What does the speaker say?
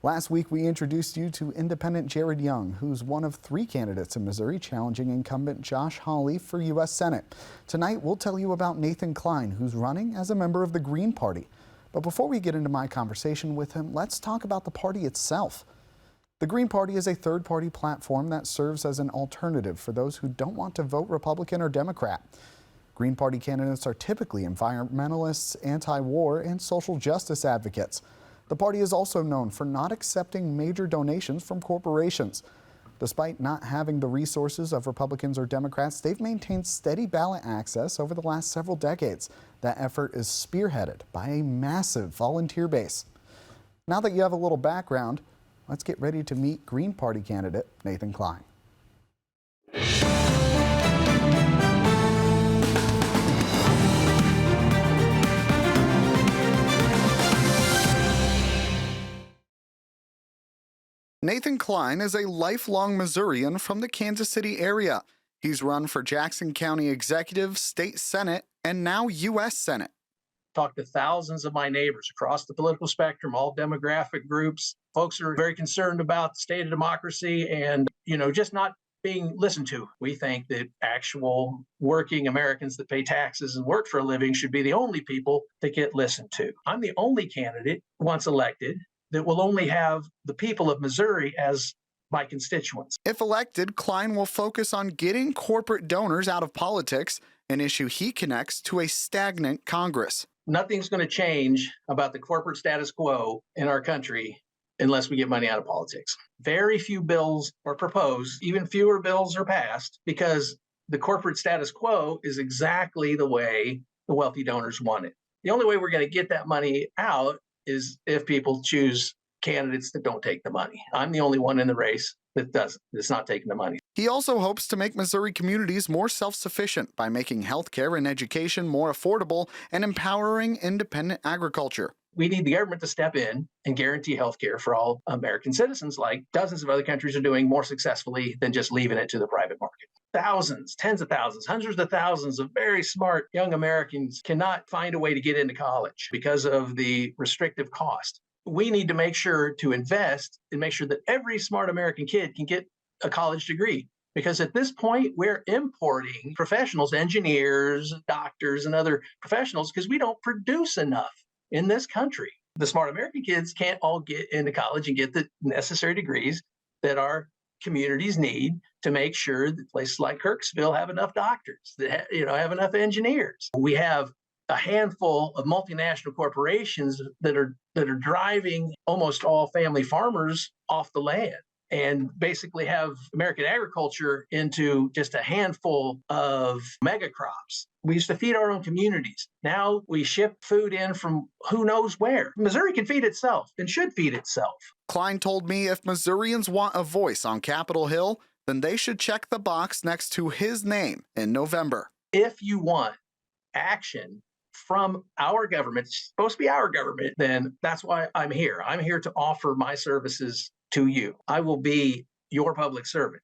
Last week, we introduced you to independent Jared Young, who's one of 3 candidates in Missouri challenging incumbent Josh Hawley for U.S. Senate. Tonight, we'll tell you about Nathan Kline, who's running as a member of the Green Party. But before we get into my conversation with him, let's talk about the party itself. The Green Party is a third-party platform that serves as an alternative for those who don't want to vote Republican or Democrat. Green Party candidates are typically environmentalists, anti-war, and social justice advocates. The party is also known for not accepting major donations from corporations. Despite not having the resources of Republicans or Democrats, they've maintained steady ballot access over the last several decades. That effort is spearheaded by a massive volunteer base. Now that you have a little background, let's get ready to meet Green Party candidate Nathan Kline. Nathan Kline is a lifelong Missourian from the Kansas City area. He's run for Jackson County Executive, State Senate, and now U.S. Senate. Talked to thousands of my neighbors across the political spectrum, all demographic groups. Folks are very concerned about the state of democracy and, just not being listened to. We think that actual working Americans that pay taxes and work for a living should be the only people that get listened to. I'm the only candidate, once elected, that will only have the people of Missouri as my constituents. If elected, Kline will focus on getting corporate donors out of politics, an issue he connects to a stagnant Congress. Nothing's going to change about the corporate status quo in our country unless we get money out of politics. Very few bills are proposed, even fewer bills are passed, because the corporate status quo is exactly the way the wealthy donors want it. The only way we're going to get that money out is if people choose candidates that don't take the money. I'm the only one in the race that doesn't, that's not taking the money. He also hopes to make Missouri communities more self-sufficient by making healthcare and education more affordable and empowering independent agriculture. We need the government to step in and guarantee healthcare for all American citizens, like dozens of other countries are doing more successfully than just leaving it to the private market. Thousands, tens of thousands, hundreds of thousands of very smart young Americans cannot find a way to get into college because of the restrictive cost. We need to make sure to invest and make sure that every smart American kid can get a college degree. Because at this point, we're importing professionals, engineers, doctors, and other professionals because we don't produce enough in this country. The smart American kids can't all get into college and get the necessary degrees that our communities need to make sure that places like Kirksville have enough doctors, that have enough engineers. We have a handful of multinational corporations that are driving almost all family farmers off the land and basically have American agriculture into just a handful of mega crops. We used to feed our own communities. Now we ship food in from who knows where. Missouri can feed itself and should feed itself. Kline told me if Missourians want a voice on Capitol Hill, then they should check the box next to his name in November. If you want action from our government, it's supposed to be our government, then that's why I'm here. I'm here to offer my services to you. I will be your public servant.